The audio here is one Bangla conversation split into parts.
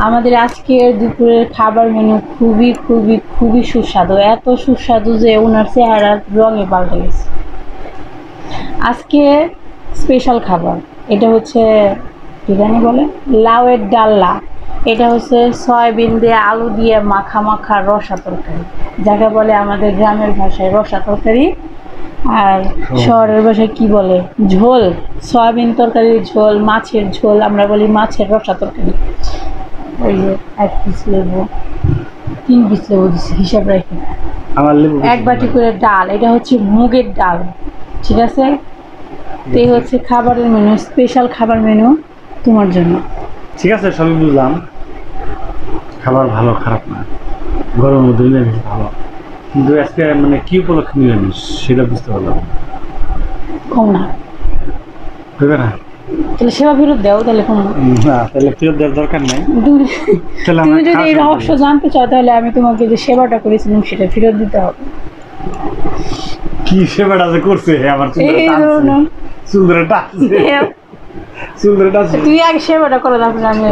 আমাদের আজকের দুপুরের খাবার মেনু খুবই সুস্বাদু, এত সুস্বাদু যে ওনার চেহারার রঙে পাল্টে গেছে। আজকে স্পেশাল খাবার, এটা হচ্ছে কি জানি বলে, লাউয়ের ডাল্লা। এটা হচ্ছে সয়াবিন দিয়ে আলু দিয়ে মাখা রসা তরকারি, যাকে বলে আমাদের গ্রামের ভাষায় রসা তরকারি, আর শহরের ভাষায় কি বলে, ঝোল। সয়াবিন তরকারির ঝোল, মাছের ঝোল, আমরা বলি মাছের রসা তরকারি। ওই যে 1 পিস লেবু, 3 পিস লেবু দিচ্ছি হিসাব রেখে। আমার লেবু 1 বাটি করে ডাল, এটা হচ্ছে মুগের ডাল, ঠিক আছে। তো এই হচ্ছে খাবারের মেনু, স্পেশাল খাবার মেনু তোমার জন্য। ঠিক আছে, সবই বুঝলাম। খাবার ভালো খারাপ না, গরমের মধ্যে নিরামিষ ভালো, কিন্তু আজকে মানে কি উপলক্ষে নিরামিষ সেটা বুঝতে পারলাম কম না, দেবে না। তাহলে সেবা ফেরত দাও, তাহলে কম না, তাহলে ফেরত দেওয়ার দরকার নেই। তুমি যদি এই রহস্য জানতে চাও, তাহলে আমি তোমাকে যে সেবাটা করেছিলাম সেটা ফেরত দিতে হবে। কি সেবাটা যে করছে আমার তুই আগে সেবাটা করে তারপরে আমি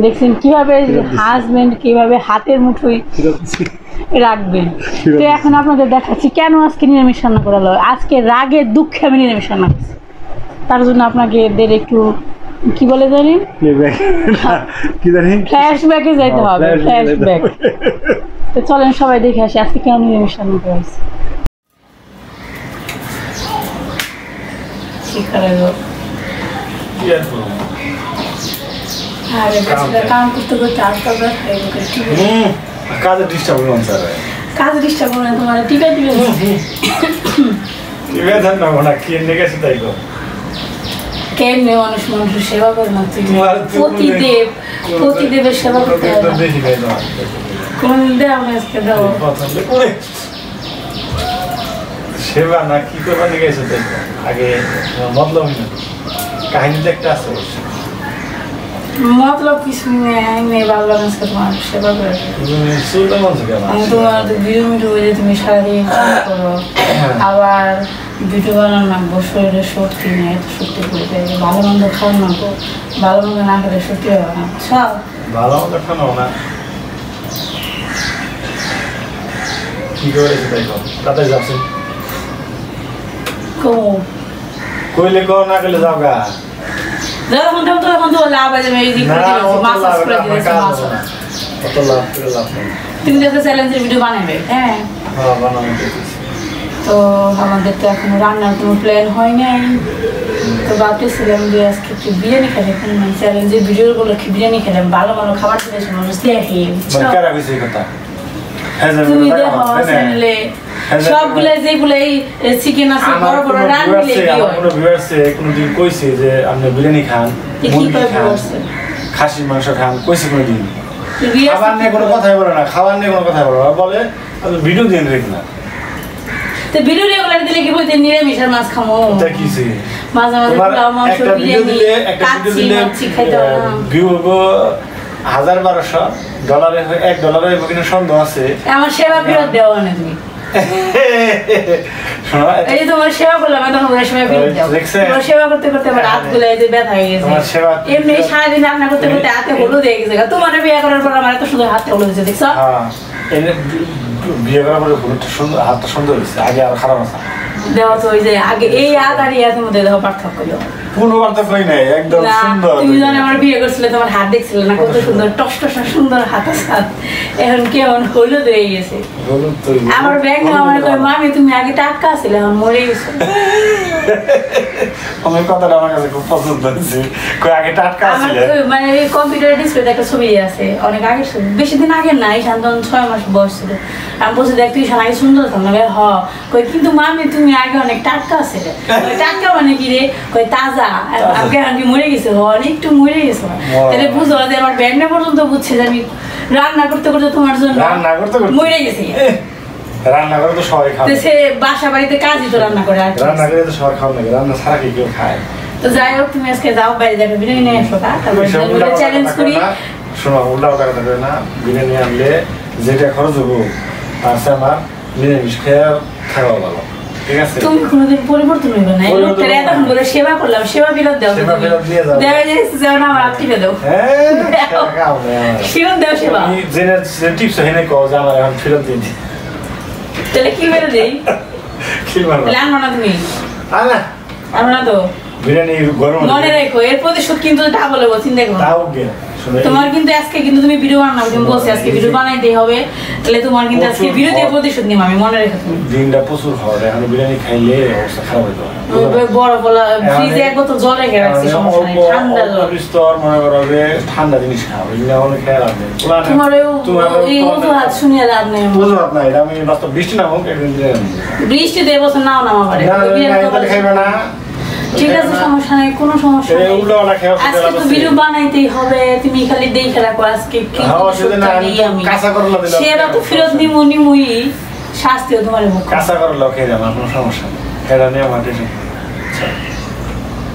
দেখছেন কিভাবে হাজবেন্ড কিভাবে হাতের মুঠোয় রাখবেন। তো এখন আপনাদের দেখাচ্ছি কেন আজকে নিরামিষ রান্না করা হলো। আজকে রাগে দুঃখে আমি নিরামিষ রান্না করছি, তার জন্য আপনাকে এদের একটু কি বলে জানি, ফ্ল্যাশব্যাকে যাইতে হবে, ফ্ল্যাশব্যাক। তো চলেন সবাই দেখে আসি আজকে কেন নিরামিষ রান্না করা হয়েছে। কাজে ডিস্টার্ব করলাম স্যার, কাজে ডিস্টার্ব করলাম তোমার টিপে টিপে না কি এনে গেছে তাই গো। কেমনে মানুষের সেবা করে না, তুই পতিদেবের সেবা করতে কোনদিন দেয় আমি আজকে দাও সেবা না কি করবা নিয়ে গেছে তাই আগে মতলব কাহিনীতে একটা আছে মতলব কিছু নেই, ভালো লাগে আজকে তোমার সেবা করে। তোমার ভিডিও মিডিও যে তুমি সারাদিন করো, আবার ভিডিও বানানো নাকবো, শরীরে শক্তি নেই, এত শক্তি করে দেয়। ভালো মন্দ খাও না, ভালো মন্দ না খেলে শক্তি হবে না, সব ভালো মন্দ খাও না। কি করে তাই তাতে যাচ্ছে কইলে কো না গেলে যাও গা। তুমি তো চ্যালেঞ্জের ভিডিও বানাবে, হ্যাঁ তো আমাদের তো এখনো রান্নার কোনো প্ল্যান হয় নাই। তো ভাবতেছিলাম যে আজকে একটু বিরিয়ানি খেলে, চ্যালেঞ্জের ভিডিওর গুলো বিরিয়ানি খেলাম, ভালো ভালো খাবার খেলেছে মানুষ দেখে। তুমি দেখো চ্যানেলে সবগুলো যেগুলো চিকেন আছে বড় বড় রান্নাগুলো কোনো ভিউয়ার্সে কোনদিন কইছে যে আপনি বিরিয়ানি খান, মুরগি খান, খাসির মাংস খান, কইছে কোনদিন? খাবার নিয়ে কোনো কথাই বলে না, খাবার নিয়ে কোনো কথাই বলে না, বলে আপনি ভিডিও দেন রেখে না। তো ভিডিও রেগুলার দিলে কি বলতে নিরামিষ আর মাছ খামো, এটা কিছে মাঝে মাঝে পোলাও মাংস বিরিয়ানি কাচ্চি মাছ খাইতে হয় না। ভিউ হবে $1000-1200 $1 হবে কিনা সন্দেহ আছে। আমার সেবা ফেরত দেওয়া না তুমি এই তোমার সেবা করলাম, তোমার সেবা ফেরত দাও। তোমার সেবা করতে করতে আমার হাতগুলো এই যে ব্যথা হয়ে গেছে, এমনি সারাদিন রান্না করতে করতে হাতে হলুদ হয়ে গেছে। তোমার বিয়ে করার পর আমার এত সুন্দর হাতে হলুদ হয়েছে, দেখছো? বিয়ে করার পরে হাতটা সুন্দর হয়েছে, আগে আর খারাপ আছে দেওয়া তো ওই যে আগে এই হাত আর এই হাতের মধ্যে দেখো পার্থক্য, কোনো পার্থক্যই নাই, একদম সুন্দর। তুমি যখন আমার বিয়ে করছিলে তোমার হাত দেখছিলে না কত সুন্দর টসটসা সুন্দর হাত আছে, এখন কেমন হলুদ হয়ে গেছে। আমার ব্যাগ না আমার কই মামি তুমি আগে টাটকা ছিলে, এখন মরে গেছো। আমার কথাটা আমার কাছে খুব পছন্দ হয়েছে, কই আগে টাটকা ছিলে। মানে কম্পিউটার ডিসপ্লেতে একটা ছবি আছে অনেক আগের ছবি, বেশি দিন আগে না, শান্তন 6 মাস বয়স ছিল। আমি বলছি দেখ তুই আগে সুন্দর থাম না, হ কই কিন্তু মামি তুমি আগে অনেক টাটকা ছিলে। টাটকা মানে কি রে, কই তাজা, আগে আমি মরে গেছে, অনেক একটু মরে গেছে। তাহলে বুঝো যে আমার ব্যান্ডে পর্যন্ত বুঝছে যে আমি রান্না করতে করতে তোমার জন্য মরে গেছি। রান্না করে তো সবাই খায়, সে বাসা বাড়িতে কাজই তো রান্না করে, রান্না করে তো সবাই খাও না, রান্না ছাড়া কি কেউ খায়? তো যাই হোক তুমি আজকে যাও বাইরে যাবে বিরিয়ানি নিয়ে আসো, তারপরে চ্যালেঞ্জ করি। শোনো, উল্টা কথা করে না, বিরিয়ানি আনলে যেটা খরচ হবো তার চেয়ে আমার নিরামিষ খেয়ে খাওয়া ভালো। ঠিক আছে তুমি কোনোদিন পরিবর্তন হইবে না। এই লোকটারে এতক্ষণ বলে সেবা করলাম, সেবা ফেরত দাও। সেবা ফেরত দিয়ে দাও। দেওয়া যাচ্ছে যেন আমার হাত টিপে দাও। হ্যাঁ ফেরত দাও সেবা। তুমি জেনে টিপস হেনে কও যে আমার এখন ফেরত দিন। তাহলে কি বেরে দেই? কি মারবা? তাহলে আনবো না তুমি? আনা আনবো না তো? বিরিয়ানি গরম মনে রেখো এর প্রতিশোধ কিন্তু ডাবল হবে, চিন্তা করো। তাও কে শুনে তোমার কিন্তু আজকে কিন্তু তুমি ভিডিও বানাও, তুমি বলছি আজকে ভিডিও বানাইতেই হবে, তাহলে তোমার কিন্তু আজকে ভিডিও দিয়ে প্রতিশোধ নিব আমি, মনে রেখো তুমি। দিনটা প্রচুর খাওয়া এখন বিরিয়ানি খাইলে অবস্থা খারাপ হয়ে যাবে বড় বলা ফ্রিজে এক বোতল জল রেখে রাখছি, সমস্যা নেই, ঠান্ডা জল। বিস্তর মনে করো যে ঠান্ডা জিনিস খাও, এগুলো অনেক খেয়াল রাখবে। তোমার এই অজুহাত শুনিয়ে লাভ নেই। অজুহাত না, এটা আমি বাস্তব বৃষ্টি না হোক একদিন বিরিয়ানি বৃষ্টি দিয়ে বছর নাও নামা পারে খাইবে না। ঠিক আছে, সমস্যা নাই, কোনো সমস্যা নেই। আজকে তো ভিডিও বানাইতেই হবে, তুমি খালি দেখে রাখো আজকে কি সেটা তো ফেরত নিমুই, শাস্তিও তোমার মুখ কাঁচা করলো খেয়ে যাবো, কোনো সমস্যা নেই, এটা নিয়ে আমার টেনশন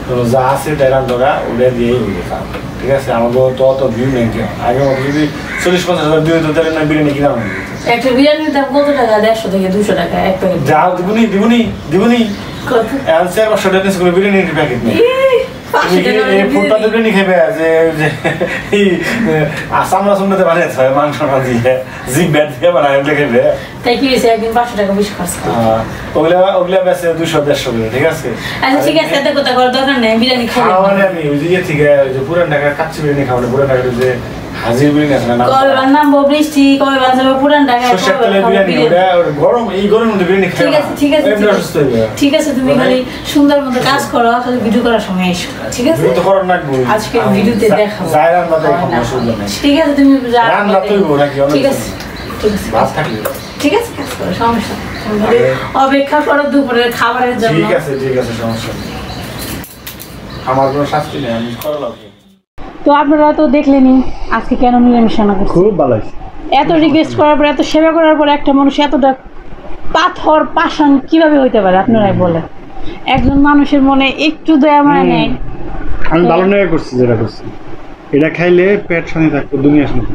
তো যা আছে টাইরান দোকা ওটা দিয়েই উঠে খাও, ঠিক আছে। আমাকে তো অত ভিউ নেই কেউ, আগের মতো যদি 40-50 ভিউ হতো তাহলে না বিরিয়ানি কিনা হবে। একটা বিরিয়ানির দাম কত টাকা? 150 থেকে 200 টাকা এক প্যাকেট। যাও দিবনি কত? অ্যান্সার 500 টাকা করে বিরিয়ানির প্যাকেট নেই। তুমি এই ফুটপাতে বিরিয়ানি খাইবে যে এই আসামরা শুনতে বানিয়েছে মাংস না দিয়ে জিপ ব্যাট দিয়ে বানায় খাইবে, তাই কি হয়েছে? একদিন 500 টাকা বেশি খরচ করো। ওগুলা বেশি 200-150 করে, ঠিক আছে। আচ্ছা ঠিক আছে, এত কথা করার দরকার নেই, বিরিয়ানি খাওয়া মানে আমি ওই দিকে থেকে যে পুরান ঢাকা কাচ্চি বিরিয়ানি খাওয়া, পুরান ঢাকা যে হাজির বিরিয়ানি আছে না, কবে বানাবো বৃষ্টি, কবে বানাবো পুরান ঢাকা, সরষের তেলের বিরিয়ানি, ওটা গরম, এই গরমের মধ্যে বিরিয়ানি খাই। ঠিক আছে ঠিক আছে, তুমি খালি সুন্দর মতো কাজ করো, খালি ভিডিও করার সময় এসো, ঠিক আছে। ভিডিও তো করার নাকবো, আজকে ভিডিওতে দেখাবো। জায়রান বাদে কোনো অসুবিধা নেই, ঠিক আছে, তুমি রান্না তৈব নাকি অনেক, ঠিক আছে ভাত থাকলে ঠিক আছে, কাজ করো, সমস্যা নেই, অপেক্ষা করো দুপুরের খাবারের জন্য। ঠিক আছে সমস্যা নেই, আমার কোনো শাস্তি নেই, আমি করা লাগবে। তো আপনারা তো দেখলেনই আজকে কেন নিরামিষ রান্না করছি। খুব ভালো হয়েছে, এত রিকোয়েস্ট করার পর, এত সেবা করার পর একটা মানুষ এতটা পাথর পাষাণ কিভাবে হইতে পারে আপনারাই বলেন। একজন মানুষের মনে একটু দয়া মায়া নেই। আমি ভালো নয় করছি, যেটা করছি এটা খাইলে পেট শান্তি থাকতো, দুনিয়া শান্তি।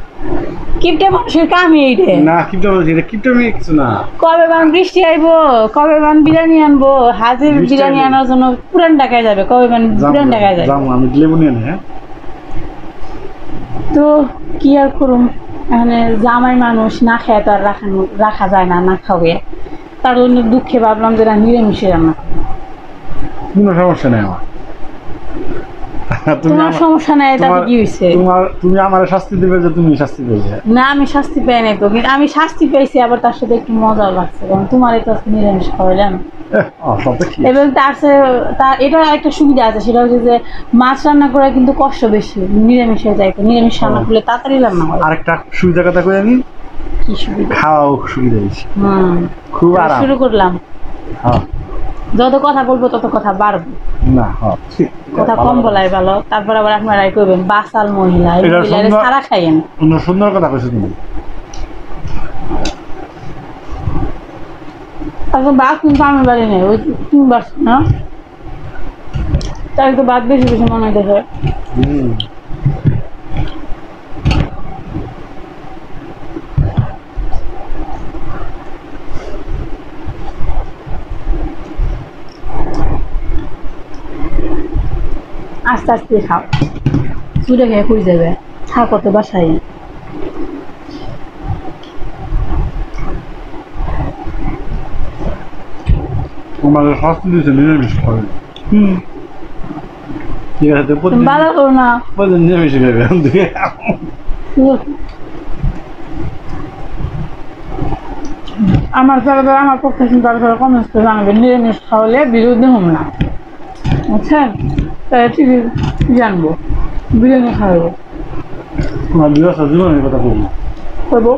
কিপটা মানুষের কামই এইটা না, কিপটা বলছি এটা, কিপটা আমি কিছু না। কবে বান বৃষ্টি আইবো, কবে বান বিরিয়ানি আনবো, হাজির বিরিয়ানি আনার জন্য পুরান ঢাকায় যাবে, কবে বান পুরান ঢাকায় যাবে। আমি লেবু নিয়ে নে। তো কি আর করুম, এখানে জামাই মানুষ না খেয়ে তো আর রাখা যায় না, না খাবে। তার জন্য দুঃখে ভাবলাম যে নিরামিষে রান্না। কোনো সমস্যা নেই আমার, তোমার সমস্যা নাই, তাতে কি হয়েছে? তুমি আমার শাস্তি দিবে যে তুমি শাস্তি পেয়েছে না, আমি শাস্তি পাই নাই তো, কিন্তু আমি শাস্তি পেয়েছি, আবার তার সাথে একটু মজাও লাগছে, কারণ তোমারই তো আজকে নিরামিষ খাওয়াইলাম। এবং তার এটা একটা সুবিধা আছে, সেটা হচ্ছে যে মাছ রান্না করা কিন্তু কষ্ট বেশি, নিরামিষ হয়ে যায়, নিরামিষ রান্না করলে তাড়াতাড়ি রান্না হয়। আরেকটা সুবিধা কথা কই আমি, কি সুবিধা? খাওয়াও সুবিধা বেশি, খুব আরাম। শুরু করলাম, হ্যাঁ যত কথা বলবো তত কথা বাড়বো না, হ্যাঁ ঠিক, কথা কম বলাই ভালো। তারপর আবার আপনারাই কইবেন বাসাল মহিলা, এই মহিলারে সারা খাইয়েন। সুন্দর কথা কইছো তুমি। এখন ভাত কিন্তু আমি বাড়ি নেই, ওই তুমি বাস না, তাই তো ভাত বেশি বেশি মনে দেখে। আস্তে আস্তে খাও, চুড়ে খেয়ে খুঁজে যাবে, থাকো তো বাসায়। তোমাদের শাস্তি দিয়েছে নিরামিষ খাবে, ঠিক আছে ভালো করো না, নিরামিষ খাবে। আমার আমার পক্ষে চিন্তা করে কমেন্টস করে জানাবেন, নিরামিষ খাওয়ালে বিরোধী হম না, বুঝছেন? তাই ঠিক জানবো, বিরিয়ানি খাওয়াবো। তোমার বিরস জীবনের কথা করবো,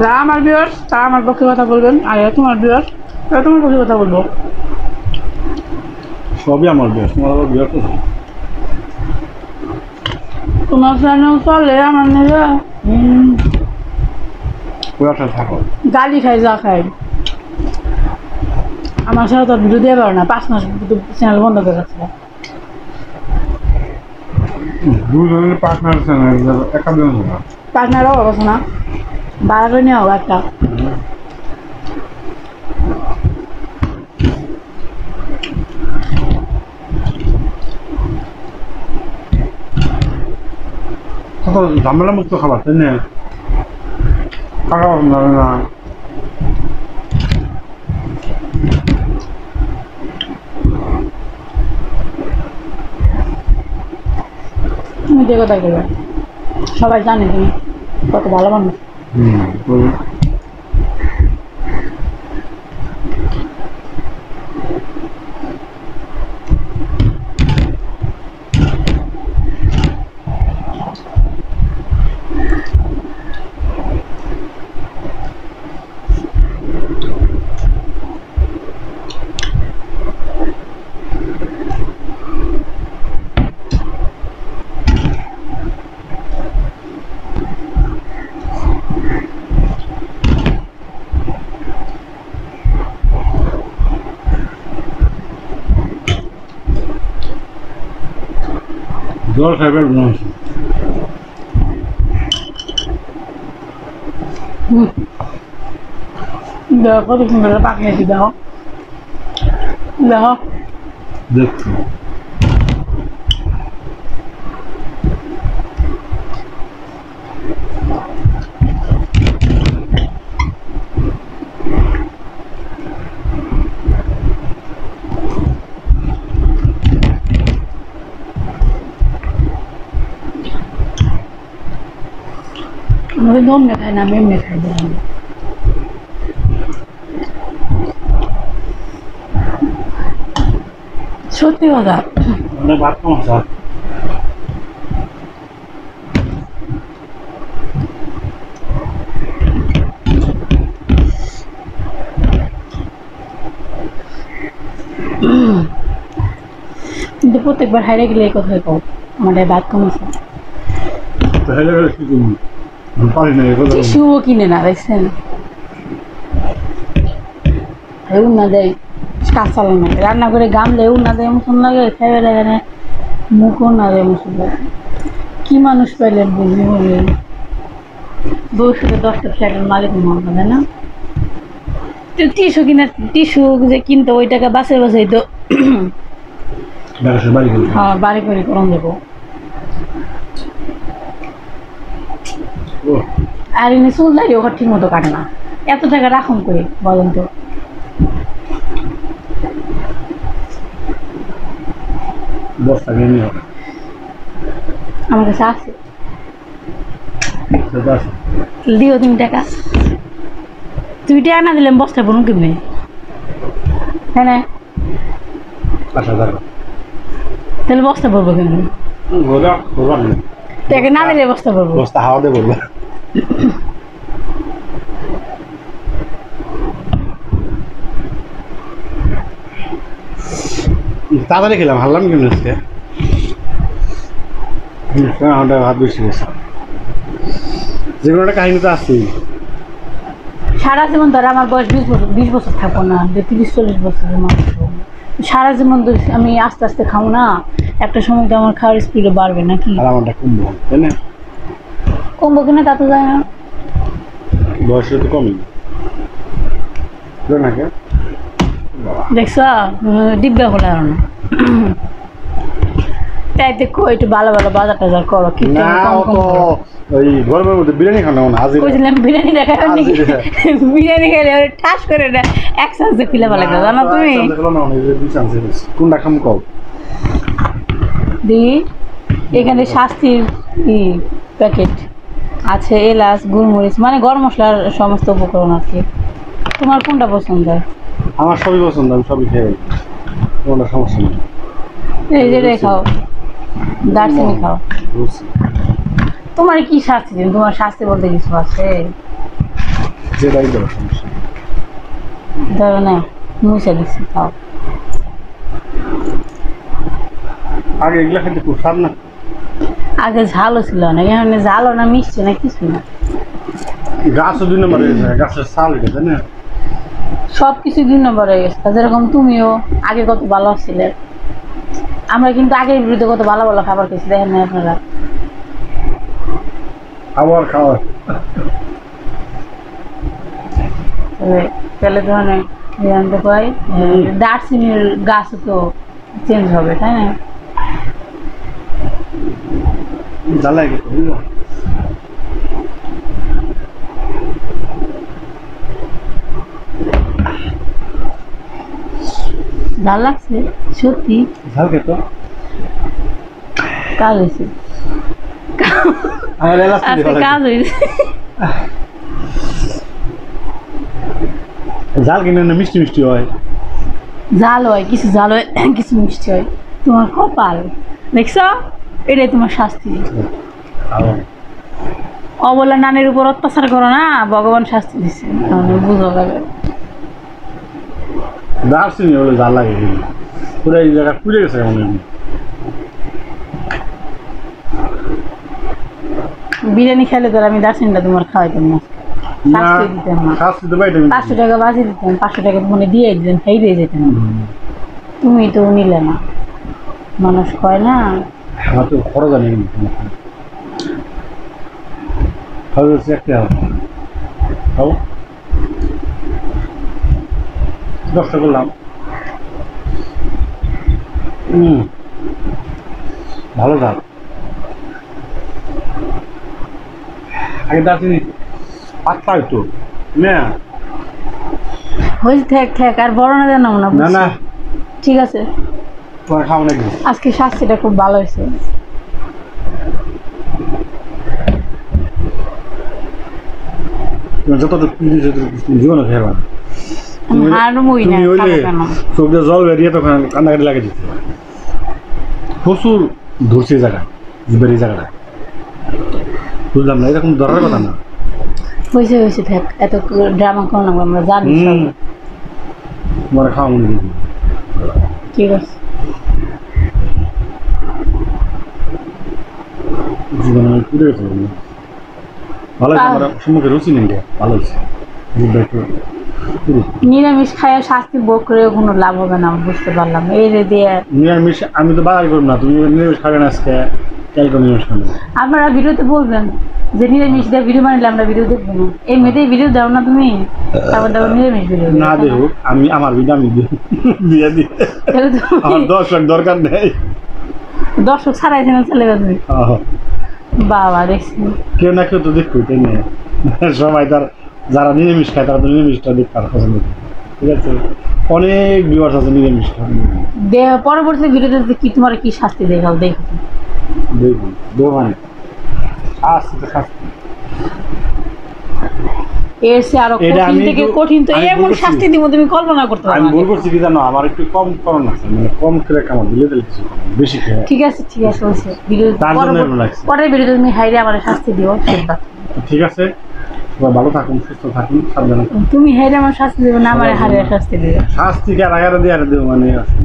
যা আমার বিরস তা আমার পক্ষে কথা বলবেন, আর তোমার বিরস তারা তোমার পক্ষে কথা বলবো। সবই আমার বিরস, তোমার আবার বিরস তোমার ফ্রেন্ডও চলে, আমার নিজে থাকো, গালি খাই যা খাই। আমার সাথে তো ভিডিও দিয়ে পারো না, 5 মাস চ্যানেল বন্ধ করে রাখছে। দুজনের পার্টনার চ্যানেল একা দিন না, পার্টনারও অবশ্য না, ভাড়া করে নিয়ে হোক একটা। কত ঝামেলা মুক্ত খাবার তাই না টাকা লাগে না তুমি যে কথা বলবে সবাই জানে তুমি কত ভালো মানুষ। জল খাইবার মানুষ দেখো কত সুন্দর পাকনাটি দেখো দেখো দেখছি আমাদের দম না খাই না আমি এমনি খাই দিলাম সত্যি কথা অনেক ভাত কম স্যার কিন্তু প্রত্যেকবার হাইরে গেলে এই কথাই কও আমাদের ভাত কম আছে তাহলে কি করবো পারি না এগুলো টিস্যুও কিনে না দেখছেন এমন না দেয় কাঁচা লাগে রান্না করে গামলে এমন না দেয় মতন লাগে খাইবে লাগে না মুখও না দেয় মতন লাগে কি মানুষ পাইলেন বুঝলি বলে 210 টাকার মালিক মনে হয় না টিস্যু কিনা টিস্যু যে কিনতো ওই টাকা বাসে বাসাই তো হ্যাঁ বাড়ি করে করন দেবো আর এমনি চুল দাঁড়িয়ে ওখানে ঠিক মতো কাটে না এত টাকা রাখুন করে বলেন তো আমার কাছে আছে দিও তুমি টাকা তুমি টাকা না দিলে বস্তা বলুন কেমনি হ্যাঁ না তাহলে বস্তা পড়বো কেমনি টাকা না দিলে বস্তা পড়বো বস্তা হাওয়া দিয়ে বলবো তাড়াতাড়ি খেলাম হারলাম কেন আজকে হাত বেশি গেছে যে কোনো একটা কাহিনী তো আসছেই সারা জীবন ধরে আমার বয়স 20 বছর থাকবো না 30-40 বছরের মানুষ সারা জীবন ধরে আমি আস্তে আস্তে খাবো না একটা সময় তো আমার খাওয়ার স্পিডে বাড়বে নাকি আর আমারটা কমবো তাই না কমবো কিনা তা তো যায় না বয়সে তো কমই নাকি দেখছো ডিব্বা হলে আর না তাই দেখো একটু ভালো ভালো বাজার টাজার করো কি ওই গরমের মধ্যে বিরিয়ানি খানো না আজ বুঝলাম বিরিয়ানি দেখা বিরিয়ানি খেলে ঠাস করে না এক চান্সে খুলে ভালো লাগে জানো তুমি কোনটা খাম কও দি এখানে শাস্তির প্যাকেট আছে এলাচ গোলমরিচ মানে গরম মশলার সমস্ত উপকরণ আছে তোমার কোনটা পছন্দ আমার সবই পছন্দ আমি সবই খেয়ে কোনো সমস্যা নেই এই যে খাও দারচিনি খাও তোমার কি শাস্তি দিন তোমার শাস্তি বলতে কিছু আছে যেটাই ধরো সমস্যা ধরো না মুছে দিচ্ছি খাও আগে এগুলা খেতে খুব স্বাদ না আগে ঝালও ছিল না এখানে ঝালও না মিষ্টি না কিছু না গাছও 2 নম্বর হয়ে যায় গাছের ছাল গেছে না সব কিছু 2 নম্বর হয়ে গেছে যেরকম তুমিও আগে কত ভালো ছিলে আমরা কিন্তু আগের বিরুদ্ধে কত ভালো ভালো খাবার খেয়েছি দেখেন না আপনারা আবার খাওয়া তাহলে ধরনের জানতে পাই দারচিনির গাছও তো চেঞ্জ হবে তাই না জ্বালাই গেছে ঝাল লাগছে সত্যি ঝাল খেতো কাজ হয়েছে আমার এলাচ আজকে কাজ হয়েছে ঝাল কিনে না মিষ্টি মিষ্টি হয় ঝাল হয় কিছু ঝাল হয় কিছু মিষ্টি হয় তোমার কপাল দেখছো এটাই তোমার শাস্তি অবলা নানের উপর অত্যাচার করো না ভগবান শাস্তি দিচ্ছে বুঝো লাগে দারচিনি হলে ঝাল লাগে পুরো এই জায়গা পুড়ে গেছে মনে হয় বিরিয়ানি খেলে তো আমি দার্সিনটা তোমার খাওয়াইতাম না শাস্তি দিতাম না 500 টাকা বাজি দিতাম 500 টাকা মনে দিয়ে দিতেন খাই দিয়ে যেতাম তুমি তো নিলে না মানুষ কয় না আমার তো খরচ জানি খরচ একটা খাও 10 টাকা করলাম ভালো ঝাল আগে দারচিনি পাতলা একটু না হয়েছে ঠেক আর বড় না জানাও না না না ঠিক আছে তোমার খাও নাকি আজকে শাস্তিটা খুব ভালো হয়েছে যতটুকু জীবনে খেয়ে না হারমই না কেন চোখ দিয়ে জল বেরিয়ে তখন কান্নাকাটি লাগে দিতে প্রচুর ধরছে জায়গা জীবের এই জায়গাটা বুঝলাম না এরকম ধরার কথা না হয়েছে হয়েছে থাক এত ড্রামা করো না আমরা জানি তোমার খাওয়া মনে দিবি ঠিক আছে জীবনে আমি পুড়ে গেছে ভালো হয়েছে আমার সম্মুখে রুচি নেই ভালো হয়েছে নিরামিষ খাইয়া শাস্তি ভোগ করে কোনো লাভ হবে না বুঝতে পারলাম এই যে দিয়ে নিরামিষ আমি তো বাড়াই করব না তুমি নিরামিষ খাবে না আজকে কালকে নিরামিষ খাবে আপনারা ভিডিওতে বলবেন যে নিরামিষ দিয়ে ভিডিও বানাইলে আমরা ভিডিও দেখবো না এই মেয়েদের ভিডিও দাও না তুমি তারপর দাও নিরামিষ ভিডিও না দেবো আমি আমার ভিডিও আমি দিয়ে দিই আমার 10 লাখ দরকার নেই দর্শক ছাড়াই দিন চলে গেছে বাবা দেখছি কেউ না কেউ তো দেখবো তাই না সবাই তার যারা নিরামিষ খায় তারা তো নিরামিষটা দেখতে আর পছন্দ করে ঠিক আছে অনেক ভিউয়ার্স আছে নিরামিষ খায় পরবর্তী ভিডিওতে কি তোমার কি শাস্তি দেখাও দেখো দেখুন দোকানে শাস্তি তো শাস্তি এর সে আরো কঠিন থেকে কঠিন তো এমন শাস্তি দিব তুমি কল্পনা করতে পারবে আমি বলবো কি জানো আমার একটু কম করুন আছে মানে কম করে কেমন দিলে দিলে কিছু বেশি খেয়ে ঠিক আছে হইছে ভিডিও পরে ভিডিওতে তুমি হাইরে আমারে শাস্তি দিও সেটা ঠিক আছে সবাই ভালো থাকুন সুস্থ থাকুন সাবধানে থাকুন তুমি হাইরে আমার শাস্তি দিও না আমারে হাইরে শাস্তি দিও শাস্তি কি আর দিয়ে আর দেব মানে আছে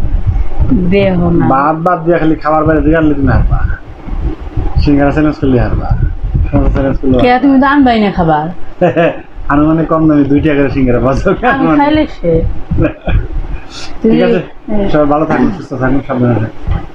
দেহ না বাদ দিয়ে খালি খাবার বাইরে দিয়ে আনলে তুমি হারবা সিঙ্গারা চ্যালেঞ্জ করলে হারবা চ্যালেঞ্জ করলে কে তুমি দান বাই না খাবার আনুমানিক কম দামে 2 টাকা করে সিঙ্গারা বাজাও আমি খাইলে সে ঠিক আছে সবাই ভালো থাকুন সুস্থ থাকুন সাবধানে থাকুন